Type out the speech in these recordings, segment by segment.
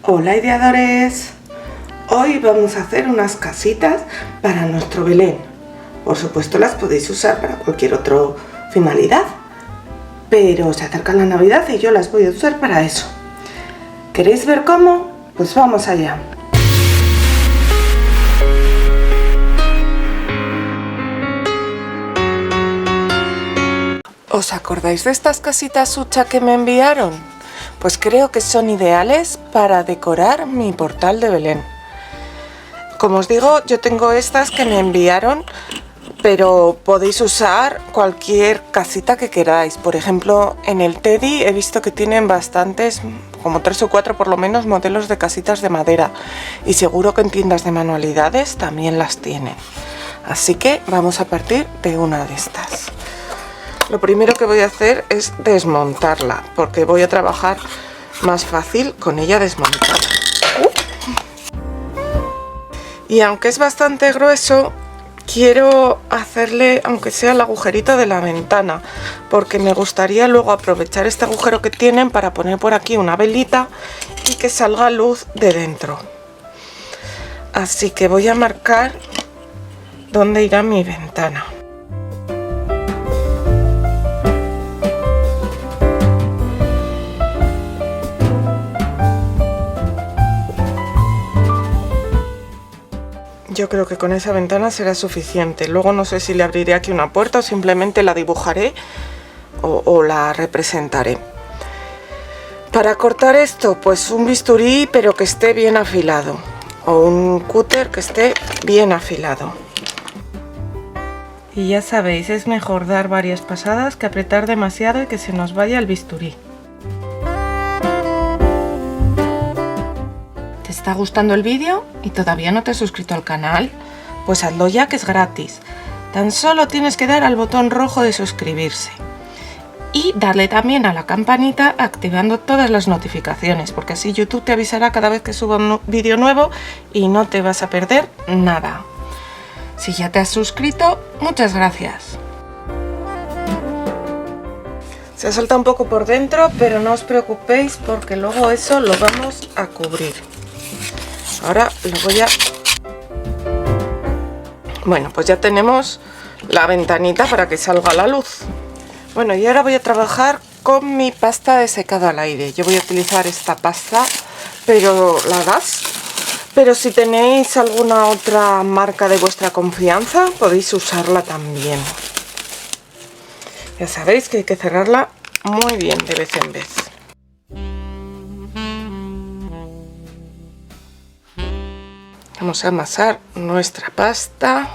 Hola ideadores, hoy vamos a hacer unas casitas para nuestro Belén. Por supuesto las podéis usar para cualquier otra finalidad, pero se acerca la Navidad y yo las voy a usar para eso. ¿Queréis ver cómo? Pues vamos allá. ¿Os acordáis de estas casitas hucha que me enviaron? Pues creo que son ideales para decorar mi portal de Belén. Como os digo, yo tengo estas que me enviaron, pero podéis usar cualquier casita que queráis. Por ejemplo, en el Teddy he visto que tienen bastantes, como 3 o 4 por lo menos, modelos de casitas de madera. Y seguro que en tiendas de manualidades también las tienen. Así que vamos a partir de una de estas. Lo primero que voy a hacer es desmontarla, porque voy a trabajar más fácil con ella desmontada. Y aunque es bastante grueso, quiero hacerle, aunque sea el agujerito de la ventana, porque me gustaría luego aprovechar este agujero que tienen para poner por aquí una velita y que salga luz de dentro. Así que voy a marcar dónde irá mi ventana. Yo creo que con esa ventana será suficiente. Luego no sé si le abriré aquí una puerta o simplemente la dibujaré o la representaré. Para cortar esto, pues un bisturí pero que esté bien afilado. O un cúter que esté bien afilado. Y ya sabéis, es mejor dar varias pasadas que apretar demasiado y que se nos vaya el bisturí. ¿Te está gustando el vídeo y todavía no te has suscrito al canal? Pues hazlo ya, que es gratis. Tan solo tienes que dar al botón rojo de suscribirse. Y darle también a la campanita activando todas las notificaciones, porque así YouTube te avisará cada vez que suba un vídeo nuevo y no te vas a perder nada. Si ya te has suscrito, muchas gracias. Se ha saltado un poco por dentro, pero no os preocupéis porque luego eso lo vamos a cubrir. Ahora lo voy a... Bueno, pues ya tenemos la ventanita para que salga la luz. Bueno, y ahora voy a trabajar con mi pasta de secado al aire. Yo voy a utilizar esta pasta, pero la gas. Pero si tenéis alguna otra marca de vuestra confianza, podéis usarla también. Ya sabéis que hay que cerrarla muy bien de vez en vez. Vamos a amasar nuestra pasta.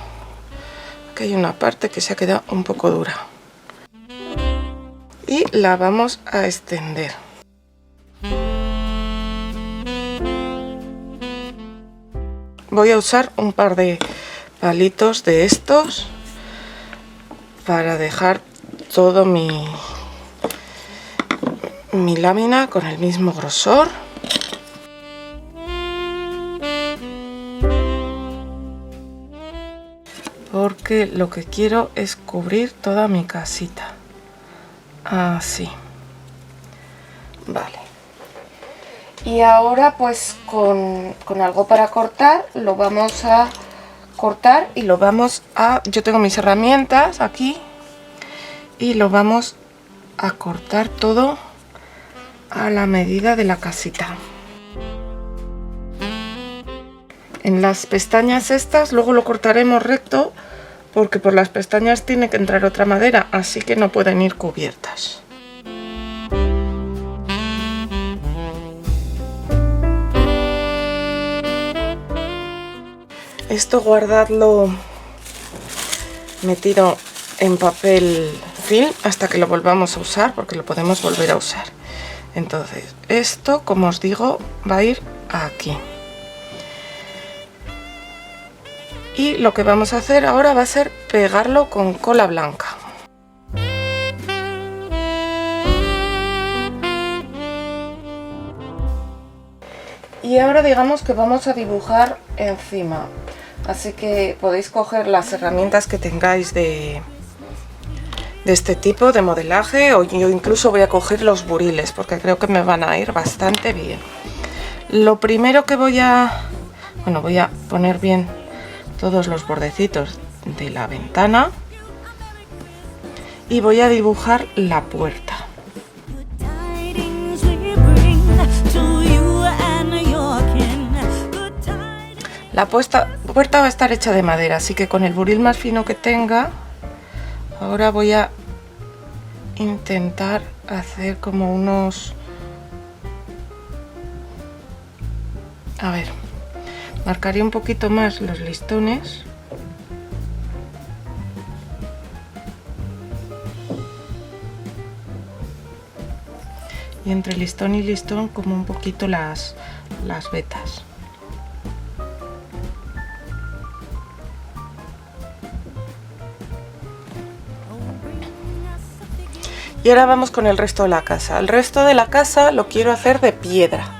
Aquí hay una parte que se ha quedado un poco dura. Y la vamos a extender. Voy a usar un par de palitos de estos para dejar todo mi lámina con el mismo grosor. Porque lo que quiero es cubrir toda mi casita. Así. Vale. Y ahora pues con algo para cortar, lo vamos a cortar y lo vamos a... Yo tengo mis herramientas aquí y lo vamos a cortar todo a la medida de la casita. En las pestañas estas luego lo cortaremos recto porque por las pestañas tiene que entrar otra madera, así que no pueden ir cubiertas. Esto guardadlo metido en papel film hasta que lo volvamos a usar, porque lo podemos volver a usar. Entonces, esto, como os digo, va a ir aquí. Y lo que vamos a hacer ahora va a ser pegarlo con cola blanca. Y ahora digamos que vamos a dibujar encima. Así que podéis coger las herramientas que tengáis de este tipo de modelaje, o yo incluso voy a coger los buriles porque creo que me van a ir bastante bien. Lo primero que voy a poner bien todos los bordecitos de la ventana y voy a dibujar la puerta. La puerta va a estar hecha de madera, así que con el buril más fino que tenga, ahora voy a intentar hacer como unos... A ver, marcaré un poquito más los listones. Y entre listón y listón como un poquito las vetas. Y ahora vamos con el resto de la casa. El resto de la casa lo quiero hacer de piedra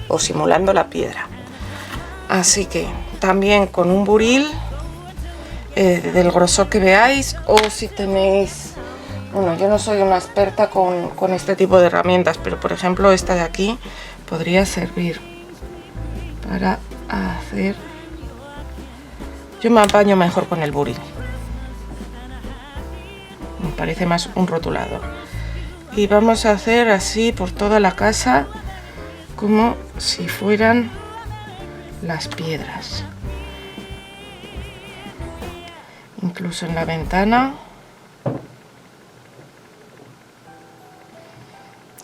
o simulando la piedra. Así que también con un buril del grosor que veáis, o si tenéis... Bueno, yo no soy una experta con este tipo de herramientas, pero por ejemplo esta de aquí podría servir para hacer... Yo me apaño mejor con el buril. Me parece más un rotulador. Y vamos a hacer así por toda la casa, como si fueran las piedras. Incluso en la ventana.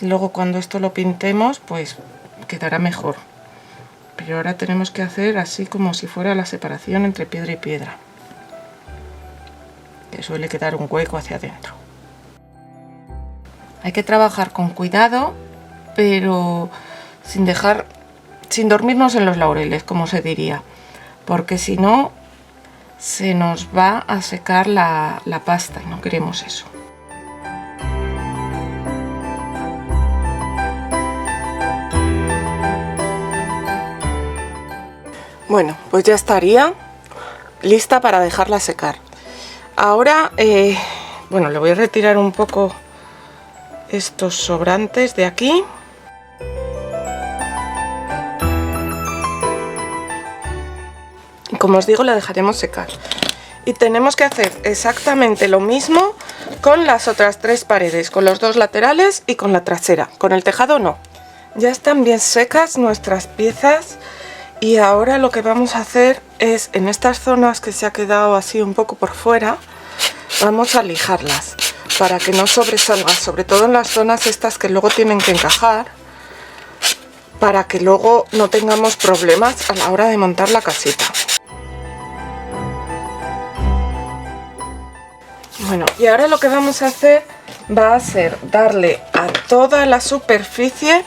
Luego cuando esto lo pintemos, pues quedará mejor. Pero ahora tenemos que hacer así como si fuera la separación entre piedra y piedra, que suele quedar un hueco hacia adentro. Hay que trabajar con cuidado, pero sin dormirnos en los laureles, como se diría, porque si no se nos va a secar la pasta y no queremos eso. Bueno, pues ya estaría lista para dejarla secar. Ahora, bueno, le voy a retirar un poco estos sobrantes de aquí. Y como os digo, la dejaremos secar. Y tenemos que hacer exactamente lo mismo con las otras tres paredes, con los dos laterales y con la trasera. Con el tejado no. Ya están bien secas nuestras piezas. Y ahora lo que vamos a hacer es, en estas zonas que se ha quedado así un poco por fuera, vamos a lijarlas para que no sobresalga, sobre todo en las zonas estas que luego tienen que encajar, para que luego no tengamos problemas a la hora de montar la casita. Bueno, y ahora lo que vamos a hacer va a ser darle a toda la superficie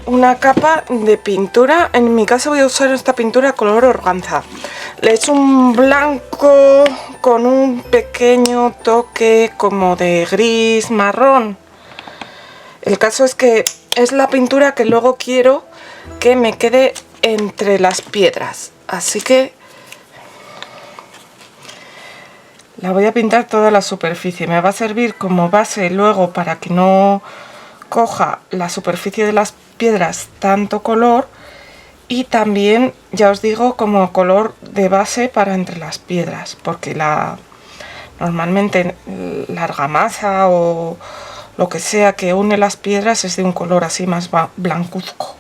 una capa de pintura. En mi caso voy a usar esta pintura color organza. Le he hecho un blanco con un pequeño toque como de gris marrón. El caso es que es la pintura que luego quiero que me quede entre las piedras, así que la voy a pintar toda la superficie. Me va a servir como base luego para que no coja la superficie de las piedras tanto color, y también, ya os digo, como color de base para entre las piedras, porque normalmente la argamasa o lo que sea que une las piedras es de un color así más blancuzco.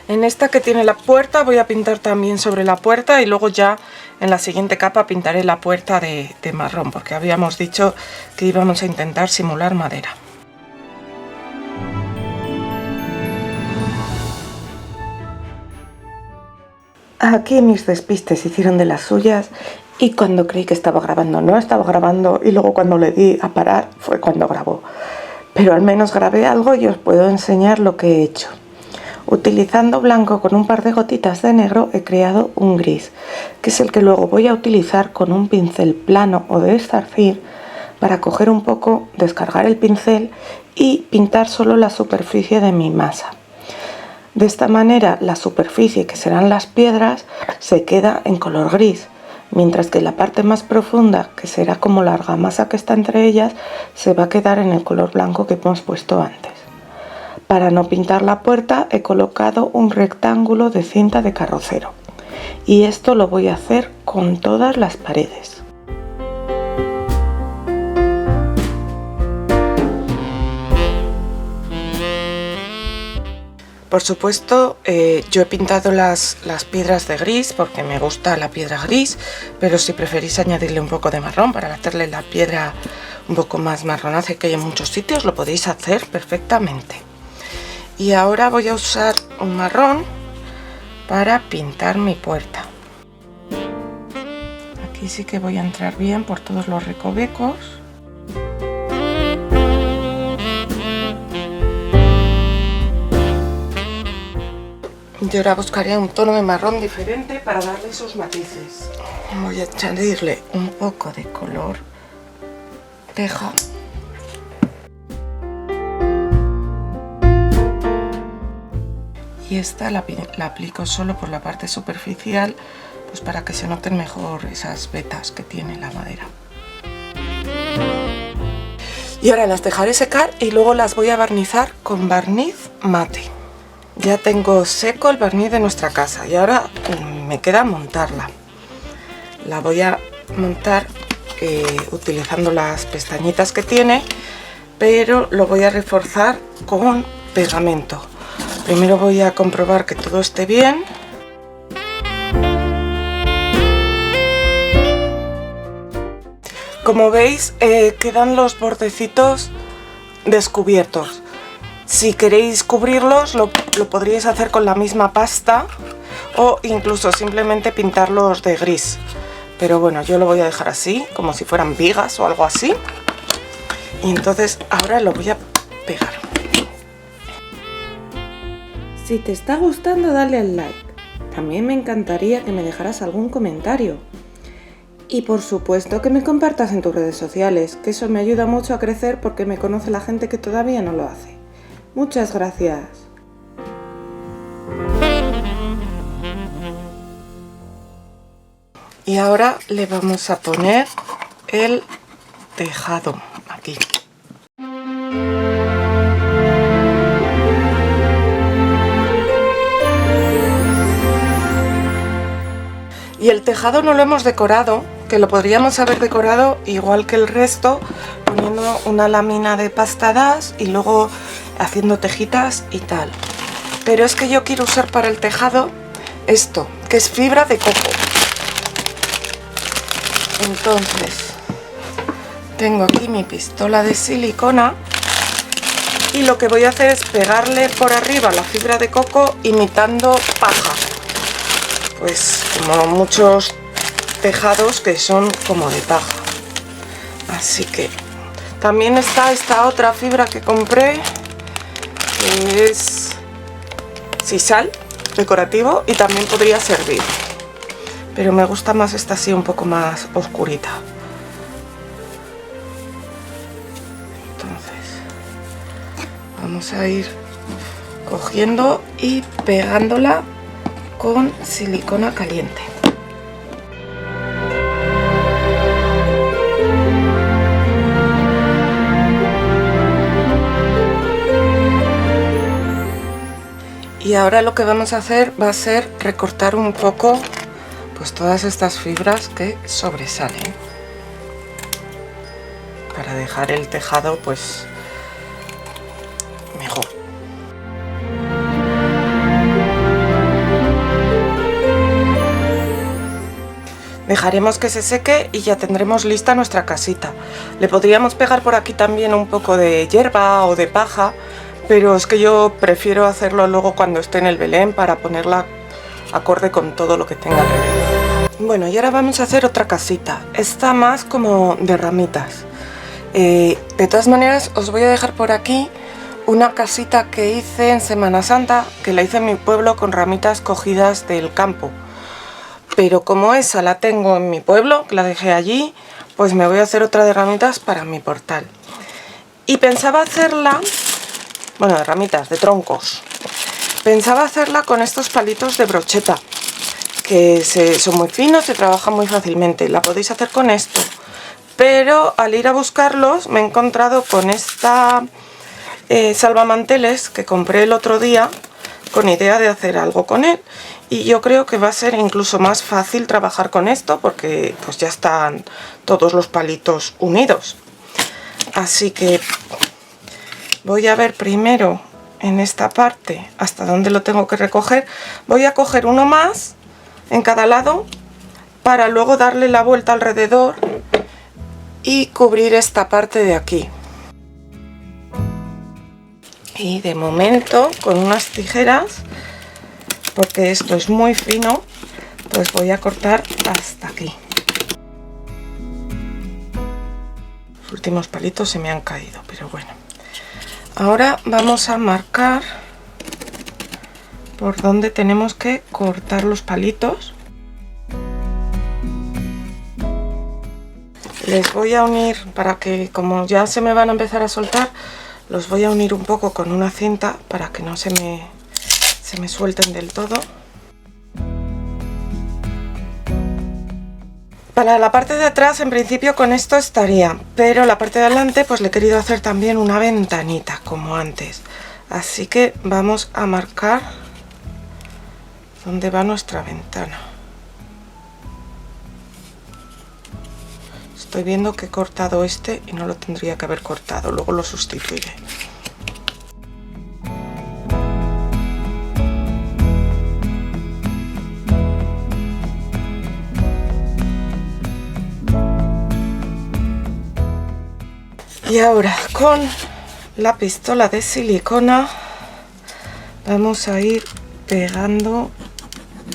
En esta que tiene la puerta voy a pintar también sobre la puerta, y luego ya en la siguiente capa pintaré la puerta de marrón, porque habíamos dicho que íbamos a intentar simular madera. Aquí mis despistes hicieron de las suyas, y cuando creí que estaba grabando no estaba grabando, y luego cuando le di a parar fue cuando grabó. Pero al menos grabé algo y os puedo enseñar lo que he hecho. Utilizando blanco con un par de gotitas de negro he creado un gris, que es el que luego voy a utilizar con un pincel plano o de estarcir para coger un poco, descargar el pincel y pintar solo la superficie de mi masa. De esta manera la superficie, que serán las piedras, se queda en color gris, mientras que la parte más profunda, que será como la argamasa que está entre ellas, se va a quedar en el color blanco que hemos puesto antes. Para no pintar la puerta he colocado un rectángulo de cinta de carrocero y esto lo voy a hacer con todas las paredes. Por supuesto, yo he pintado las piedras de gris porque me gusta la piedra gris, pero si preferís añadirle un poco de marrón para hacerle la piedra un poco más marronácea que hay en muchos sitios, lo podéis hacer perfectamente. Y ahora voy a usar un marrón para pintar mi puerta. Aquí sí que voy a entrar bien por todos los recovecos. Y ahora buscaré un tono de marrón diferente para darle esos matices. Voy a añadirle un poco de color teja. Y esta la aplico solo por la parte superficial, pues para que se noten mejor esas vetas que tiene la madera. Y ahora las dejaré secar y luego las voy a barnizar con barniz mate. Ya tengo seco el barniz de nuestra casa y ahora me queda montarla. La voy a montar utilizando las pestañitas que tiene, pero lo voy a reforzar con pegamento. Primero voy a comprobar que todo esté bien. Como veis, quedan los bordecitos descubiertos. Si queréis cubrirlos, lo podríais hacer con la misma pasta o incluso simplemente pintarlos de gris. Pero bueno, yo lo voy a dejar así, como si fueran vigas o algo así. Y entonces ahora lo voy a pegar. Si te está gustando, dale al like. También me encantaría que me dejaras algún comentario. Y por supuesto que me compartas en tus redes sociales, que eso me ayuda mucho a crecer porque me conoce la gente que todavía no lo hace. Muchas gracias. Y ahora le vamos a poner el tejado aquí. Y el tejado no lo hemos decorado, que lo podríamos haber decorado igual que el resto, poniendo una lámina de pasta das y luego haciendo tejitas y tal. Pero es que yo quiero usar para el tejado esto, que es fibra de coco. Entonces, tengo aquí mi pistola de silicona y lo que voy a hacer es pegarle por arriba la fibra de coco imitando paja. Pues como muchos tejados que son como de paja. Así que también está esta otra fibra que compré, que es sisal decorativo y también podría servir. Pero me gusta más esta así un poco más oscurita. Entonces vamos a ir cogiendo y pegándola con silicona caliente. Y ahora lo que vamos a hacer va a ser recortar un poco pues todas estas fibras que sobresalen para dejar el tejado pues mejor. Dejaremos que se seque y ya tendremos lista nuestra casita. Le podríamos pegar por aquí también un poco de hierba o de paja, pero es que yo prefiero hacerlo luego cuando esté en el Belén para ponerla acorde con todo lo que tenga alrededor. Bueno, y ahora vamos a hacer otra casita. Esta más como de ramitas. De todas maneras os voy a dejar por aquí una casita que hice en Semana Santa, que la hice en mi pueblo con ramitas cogidas del campo. Pero como esa la tengo en mi pueblo, que la dejé allí, pues me voy a hacer otra de ramitas para mi portal. Y pensaba hacerla, bueno, de ramitas, de troncos. Pensaba hacerla con estos palitos de brocheta, que son muy finos, se trabajan muy fácilmente. La podéis hacer con esto, pero al ir a buscarlos me he encontrado con esta salvamanteles que compré el otro día con idea de hacer algo con él, y yo creo que va a ser incluso más fácil trabajar con esto porque pues ya están todos los palitos unidos. Así que voy a ver primero en esta parte hasta dónde lo tengo que recoger. Voy a coger uno más en cada lado para luego darle la vuelta alrededor y cubrir esta parte de aquí. Y de momento con unas tijeras, porque esto es muy fino, pues voy a cortar hasta aquí. Los últimos palitos se me han caído, pero bueno. Ahora vamos a marcar por donde tenemos que cortar los palitos. Les voy a unir para que, como ya se me van a empezar a soltar, los voy a unir un poco con una cinta para que no se me suelten del todo. Para la parte de atrás en principio con esto estaría, pero la parte de adelante pues le he querido hacer también una ventanita como antes. Así que vamos a marcar dónde va nuestra ventana. Estoy viendo que he cortado este y no lo tendría que haber cortado, luego lo sustituiré. Y ahora con la pistola de silicona vamos a ir pegando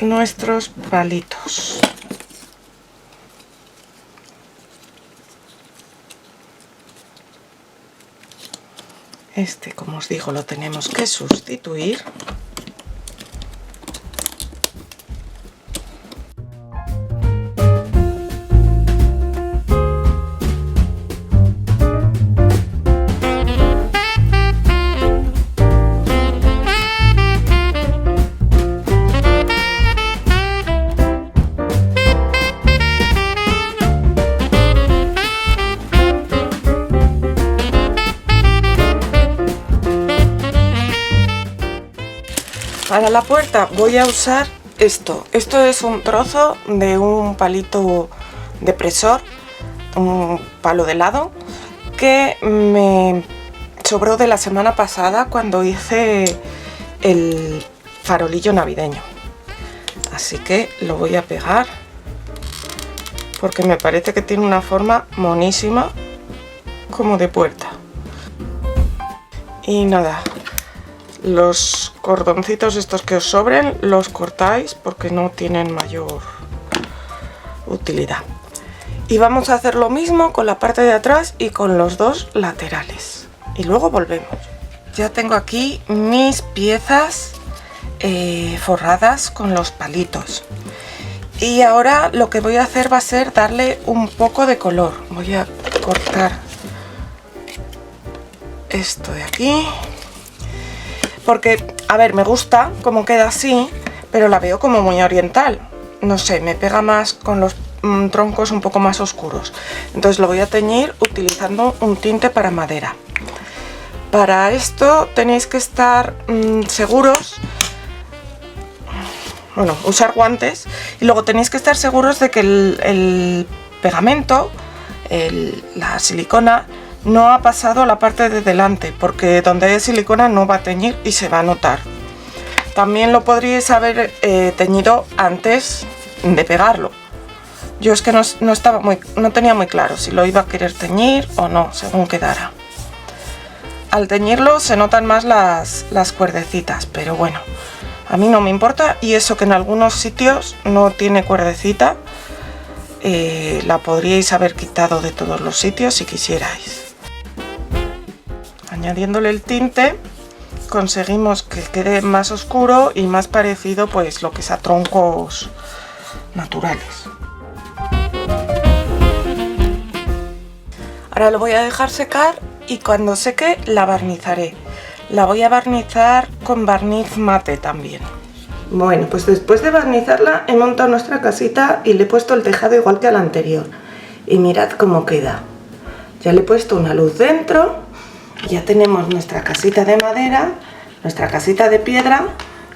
nuestros palitos. Este, como os digo, lo tenemos que sustituir. Para la puerta voy a usar esto. Esto es un trozo de un palito depresor, un palo de helado, que me sobró de la semana pasada cuando hice el farolillo navideño. Así que lo voy a pegar porque me parece que tiene una forma monísima como de puerta. Y nada, los cordoncitos estos que os sobren los cortáis porque no tienen mayor utilidad. Y vamos a hacer lo mismo con la parte de atrás y con los dos laterales. Y luego volvemos. Ya tengo aquí mis piezas forradas con los palitos. Y ahora lo que voy a hacer va a ser darle un poco de color. Voy a cortar esto de aquí. Porque, a ver, me gusta cómo queda así, pero la veo como muy oriental. No sé, me pega más con los troncos un poco más oscuros. Entonces lo voy a teñir utilizando un tinte para madera. Para esto tenéis que estar seguros, bueno, usar guantes, y luego tenéis que estar seguros de que el pegamento, la silicona, no ha pasado a la parte de delante, porque donde hay silicona no va a teñir y se va a notar. También lo podríais haber teñido antes de pegarlo. Yo es que no tenía muy claro si lo iba a querer teñir o no, según quedara. Al teñirlo se notan más las cuerdecitas, pero bueno, a mí no me importa, y eso que en algunos sitios no tiene cuerdecita, la podríais haber quitado de todos los sitios si quisierais. Añadiéndole el tinte conseguimos que quede más oscuro y más parecido pues lo que es a troncos naturales. Ahora lo voy a dejar secar y cuando seque la barnizaré. La voy a barnizar con barniz mate también. Bueno, pues después de barnizarla he montado nuestra casita y le he puesto el tejado igual que al anterior. Y mirad cómo queda. Ya le he puesto una luz dentro y ya tenemos nuestra casita de madera, nuestra casita de piedra.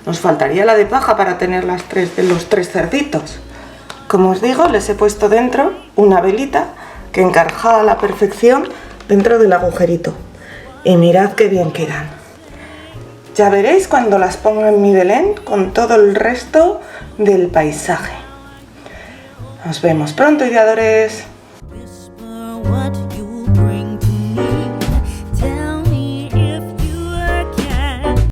Nos faltaría la de paja para tener los tres cerditos. Como os digo, les he puesto dentro una velita que encaja a la perfección dentro del agujerito. Y mirad qué bien quedan. Ya veréis cuando las ponga en mi Belén con todo el resto del paisaje. Nos vemos pronto, ideadores.